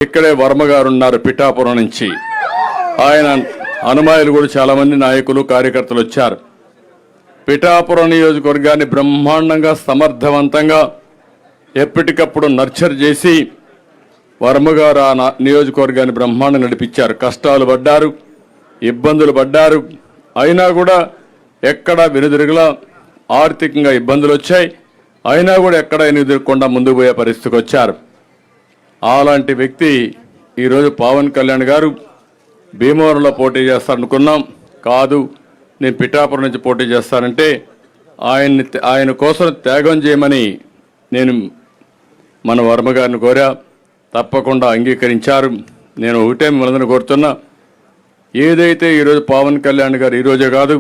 ఇక్కడే వర్మ గారు ఉన్నారు పిఠాపురం నుంచి. ఆయన అనుమాయులు కూడా చాలా మంది నాయకులు కార్యకర్తలు వచ్చారు. పిఠాపురం నియోజకవర్గాన్ని బ్రహ్మాండంగా సమర్థవంతంగా ఎప్పటికప్పుడు నర్చర్ చేసి వర్మ గారు ఆ నియోజకవర్గాన్ని బ్రహ్మాండంగా నడిపించారు. కష్టాలు పడ్డారు, ఇబ్బందులు పడ్డారు, అయినా కూడా ఎక్కడా వెనుదిరుగులా ఆర్థికంగా ఇబ్బందులు వచ్చాయి, అయినా కూడా ఎక్కడ ఎదుర్కొండా ముందుకు పోయే పరిస్థితికి వచ్చారు. అలాంటి వ్యక్తి ఈరోజు పవన్ కళ్యాణ్ గారు భీమవరంలో పోటీ చేస్తారనుకున్నాం, కాదు నేను పిఠాపురం నుంచి పోటీ చేస్తానంటే ఆయన కోసం త్యాగం చేయమని నేను మన వర్మ గారిని కోరా. తప్పకుండా అంగీకరించారు. నేను ఒకటే మిమ్మల్ని కోరుతున్నా, ఏదైతే ఈరోజు పవన్ కళ్యాణ్ గారు ఈరోజే కాదు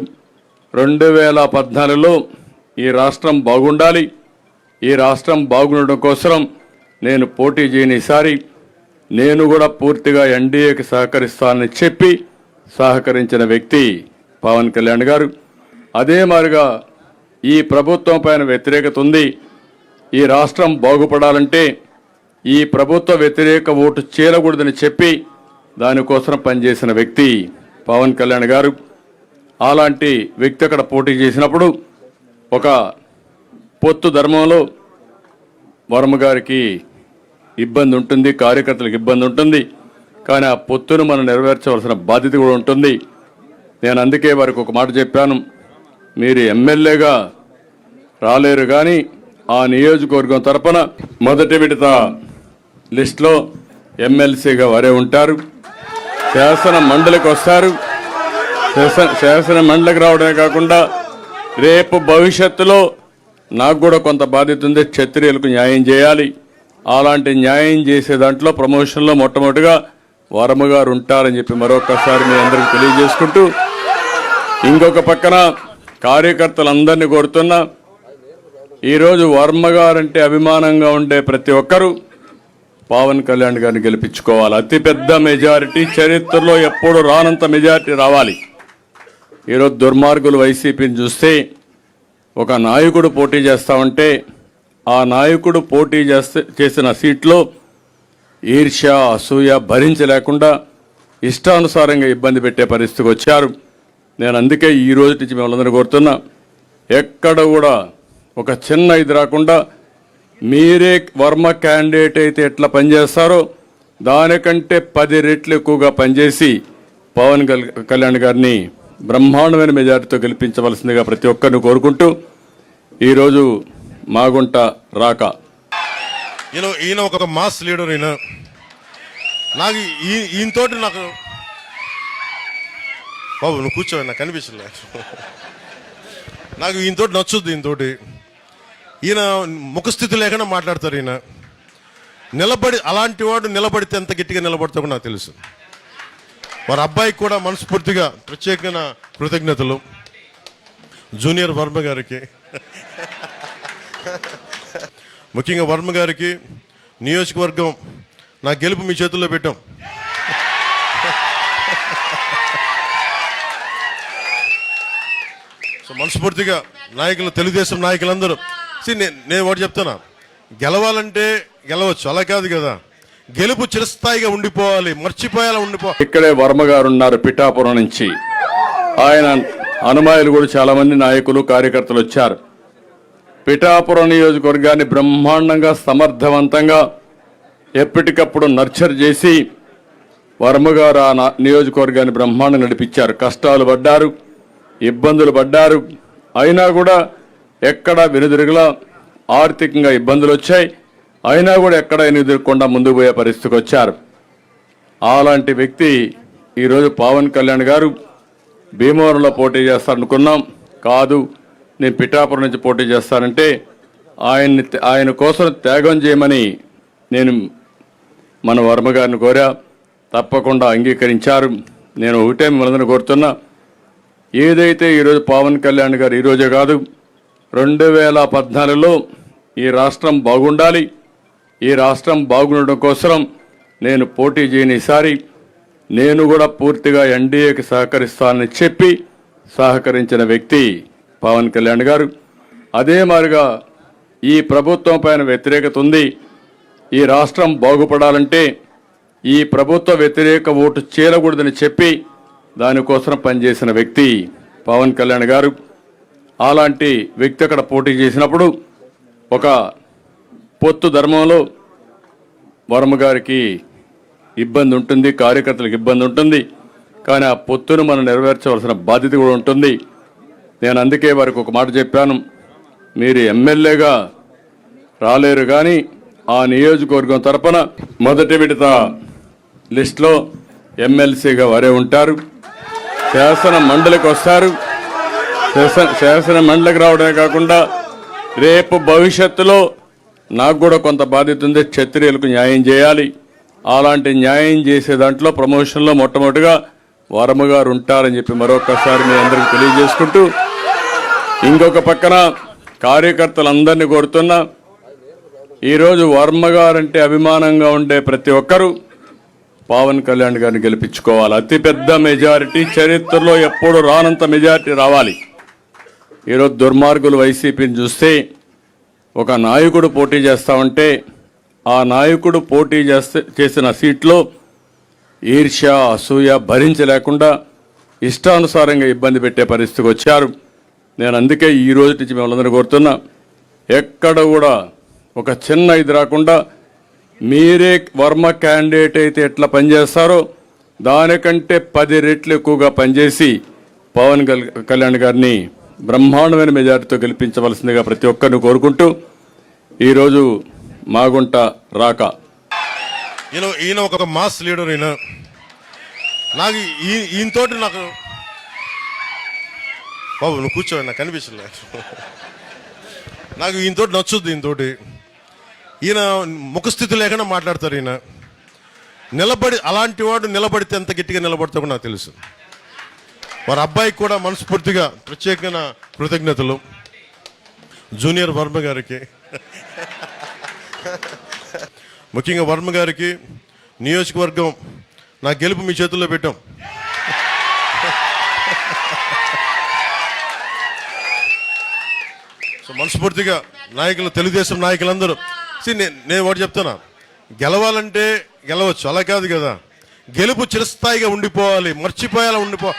2014లో ఈ రాష్ట్రం బాగుండాలి, ఈ రాష్ట్రం బాగుండడం కోసం నేను పోటీ చేయని ఈసారి నేను కూడా పూర్తిగా ఎన్డీఏకి సహకరిస్తానని చెప్పి సహకరించిన వ్యక్తి పవన్ కళ్యాణ్ గారు. అదే మాదిరిగా ఈ ప్రభుత్వం పైన వ్యతిరేకత ఉంది, ఈ రాష్ట్రం బాగుపడాలంటే ఈ ప్రభుత్వ వ్యతిరేక ఓటు చీలకూడదని చెప్పి దానికోసం పనిచేసిన వ్యక్తి పవన్ కళ్యాణ్ గారు. అలాంటి వ్యక్తి అక్కడ పోటీ చేసినప్పుడు ఒక పొత్తు ధర్మంలో వర్మ గారికి ఇబ్బంది ఉంటుంది, కార్యకర్తలకు ఇబ్బంది ఉంటుంది, కానీ ఆ పొత్తును మనం నెరవేర్చవలసిన బాధ్యత కూడా ఉంటుంది. నేను అందుకే వారికి ఒక మాట చెప్పాను, మీరు ఎమ్మెల్యేగా రాలేరు కానీ ఆ నియోజకవర్గం తరపున మొదటి విడత లిస్టులో ఎమ్మెల్సీగా వారే ఉంటారు. శాసన మండలికి వస్తారు. శాసన మండలికి రావడమే కాకుండా రేపు భవిష్యత్తులో నాకు కూడా కొంత బాధ్యత ఉంది, క్షత్రియులకు న్యాయం చేయాలి. అలాంటి న్యాయం చేసే దాంట్లో ప్రమోషన్లో మొట్టమొదటిగా వర్మ గారు ఉంటారని చెప్పి మరొకసారి మీ అందరికీ తెలియజేసుకుంటూ, ఇంకొక పక్కన కార్యకర్తలందరినీ కోరుతున్నా, ఈరోజు వర్మ గారంటే అభిమానంగా ఉండే ప్రతి ఒక్కరూ పవన్ కళ్యాణ్ గారిని గెలిపించుకోవాలి. అతిపెద్ద మెజారిటీ, చరిత్రలో ఎప్పుడు రానంత మెజారిటీ రావాలి. ఈరోజు దుర్మార్గులు వైసీపీని చూస్తే ఒక నాయకుడు పోటీ చేస్తామంటే ఆ నాయకుడు పోటీ చేసిన సీట్లో ఈర్ష్య, అసూయ భరించలేకుండా ఇష్టానుసారంగా ఇబ్బంది పెట్టే పరిస్థితికి వచ్చారు. నేను అందుకే ఈ రోజు నుంచి మిమ్మల్ని కోరుతున్నా, ఎక్కడ కూడా ఒక చిన్న ఇది రాకుండా మీరే వర్మ క్యాండిడేట్ అయితే ఎట్లా పనిచేస్తారో దానికంటే 10 రెట్లు ఎక్కువగా పనిచేసి పవన్ కళ్యాణ్ గారిని బ్రహ్మాండమైన మెజారిటీతో గెలిపించవలసిందిగా ప్రతి ఒక్కరిని కోరుకుంటూ ఈరోజు మాగుంట రాక ఈయన ఒక మాస్ లీడర్. నాకు ఈయనతోటి నాకు బాబు నువ్వు కూర్చో, నాకు కనిపించలే. నాకు ఈయనతోటి నచ్చుద్ది. ఈయన ముఖస్థితి లేకుండా మాట్లాడతారు. ఈయన అలాంటి వాడు నిలబడితే ఎంత గట్టిగా నిలబడతాడో నాకు తెలుసు. వారి అబ్బాయికి కూడా మనస్ఫూర్తిగా ప్రత్యేకమైన కృతజ్ఞతలు. జూనియర్ వర్మ గారికి, ముఖ్యంగా వర్మ గారికి నియోజకవర్గం నా గెలుపు మీ చేతుల్లో పెట్టాం. సో మనస్ఫూర్తిగా నాయకులు, తెలుగుదేశం నాయకులందరూ నేను ఒకటి చెప్తున్నా, గెలవాలంటే గెలవచ్చు, అలా కాదు కదా, గెలుపు చిరస్థాయిగా ఉండిపోవాలి, మర్చిపోయేలా ఉండిపోవాలి. ఇక్కడే వర్మ గారు ఉన్నారు పిఠాపురం నుంచి. ఆయన అనుమాయులు కూడా చాలా మంది నాయకులు కార్యకర్తలు వచ్చారు. పిఠాపురం నియోజకవర్గాన్ని బ్రహ్మాండంగా సమర్థవంతంగా ఎప్పటికప్పుడు నర్చర్ చేసి వర్మ గారు ఆ నియోజకవర్గాన్ని బ్రహ్మాండంగా నడిపించారు. కష్టాలు పడ్డారు, ఇబ్బందులు పడ్డారు, అయినా కూడా ఎక్కడా వెనుదిరుగులా ఆర్థికంగా ఇబ్బందులు వచ్చాయి, అయినా కూడా ఎక్కడ ఎదుర్కొండా ముందుకు పోయే పరిస్థితికి వచ్చారు. అలాంటి వ్యక్తి ఈరోజు పవన్ కళ్యాణ్ గారు భీమవరంలో పోటీ చేస్తారనుకున్నాం, కాదు నేను పిఠాపురం నుంచి పోటీ చేస్తానంటే ఆయన కోసం త్యాగం చేయమని నేను మన వర్మ గారిని కోరా. తప్పకుండా అంగీకరించారు. నేను ఒకటే మిమ్మల్ని కోరుతున్నా, ఏదైతే ఈరోజు పవన్ కళ్యాణ్ గారు ఈరోజే కాదు 2014లో ఈ రాష్ట్రం బాగుండాలి, ఈ రాష్ట్రం బాగుండడం కోసం నేను పోటీ చేయని ఈసారి నేను కూడా పూర్తిగా ఎన్డీఏకి సహకరిస్తానని చెప్పి సహకరించిన వ్యక్తి పవన్ కళ్యాణ్ గారు. అదే మాదిరిగా ఈ ప్రభుత్వం పైన వ్యతిరేకత ఉంది, ఈ రాష్ట్రం బాగుపడాలంటే ఈ ప్రభుత్వ వ్యతిరేక ఓటు చేరకూడదని చెప్పి దానికోసం పనిచేసిన వ్యక్తి పవన్ కళ్యాణ్ గారు. అలాంటి వ్యక్తి అక్కడ పోటీ చేసినప్పుడు ఒక పొత్తు ధర్మంలో వర్మ గారికి ఇబ్బంది ఉంటుంది, కార్యకర్తలకు ఇబ్బంది ఉంటుంది. కానీ ఆ పొత్తును మనం నెరవేర్చవలసిన బాధ్యత కూడా ఉంటుంది. నేను అందుకే వారికి ఒక మాట చెప్పాను, మీరు ఎమ్మెల్యేగా రాలేరు కానీ ఆ నియోజకవర్గం తరపున మొదటి విడత లిస్టులో ఎమ్మెల్సీగా వారే ఉంటారు. శాసన మండలికి వస్తారు. శాసన మండలికి రావడమే కాకుండా రేపు భవిష్యత్తులో నాకు కూడా కొంత బాధ్యత ఉంది, క్షత్రియులకు న్యాయం చేయాలి. అలాంటి న్యాయం చేసే దాంట్లో ప్రమోషన్లో మొట్టమొదటిగా వర్మ గారు ఉంటారని చెప్పి మరొకసారి మీ అందరికీ తెలియజేసుకుంటూ, ఇంకొక పక్కన కార్యకర్తలందరినీ కోరుతున్నా, ఈరోజు వర్మ గారంటే అభిమానంగా ఉండే ప్రతి ఒక్కరూ పవన్ కళ్యాణ్ గారిని గెలిపించుకోవాలి. అతిపెద్ద మెజారిటీ, చరిత్రలో ఎప్పుడు రానంత మెజారిటీ రావాలి. ఈరోజు దుర్మార్గులు వైసీపీని చూస్తే ఒక నాయకుడు పోటీ చేస్తామంటే ఆ నాయకుడు పోటీ చేసిన సీట్లో ఈర్ష్య, అసూయ భరించలేకుండా ఇష్టానుసారంగా ఇబ్బంది పెట్టే పరిస్థితికి వచ్చారు. నేను అందుకే ఈ రోజు నుంచి మిమ్మల్ని కోరుతున్నా, ఎక్కడ కూడా ఒక చిన్న ఇది రాకుండా మీరే వర్మ క్యాండిడేట్ అయితే ఎట్లా పనిచేస్తారో దానికంటే 10 రెట్లు ఎక్కువగా పనిచేసి పవన్ కళ్యాణ్ గారిని బ్రహ్మాండమైన మెజారిటీతో గెలిపించవలసిందిగా ప్రతి ఒక్కరిని కోరుకుంటూ, ఈరోజు మాగుంట రాక ఈయన ఒక మాస్ లీడర్. ఈయన నాకు ఈయనతోటి నాకు బాబు నువ్వు కూర్చో, నాకు కనిపించలే. నాకు ఈయనతోటి నచ్చుద్ది. ఈయన ముఖస్థితి లేకుండా మాట్లాడతారు. ఈయన అలాంటి వాడు నిలబడితే ఎంత గట్టిగా నిలబడతాడో నాకు తెలుసు. వారి అబ్బాయికి కూడా మనస్ఫూర్తిగా ప్రత్యేకమైన కృతజ్ఞతలు. జూనియర్ వర్మ గారికి, ముఖ్యంగా వర్మ గారికి నియోజకవర్గం నా గెలుపు మీ చేతుల్లో పెట్టాం. సో మనస్ఫూర్తిగా నాయకులు, తెలుగుదేశం నాయకులందరూ నేను ఒకటి చెప్తున్నా, గెలవాలంటే గెలవచ్చు, అలా కాదు కదా. గెలుపు చిరస్థాయిగా ఉండిపోవాలి, మర్చిపోయేలా ఉండిపో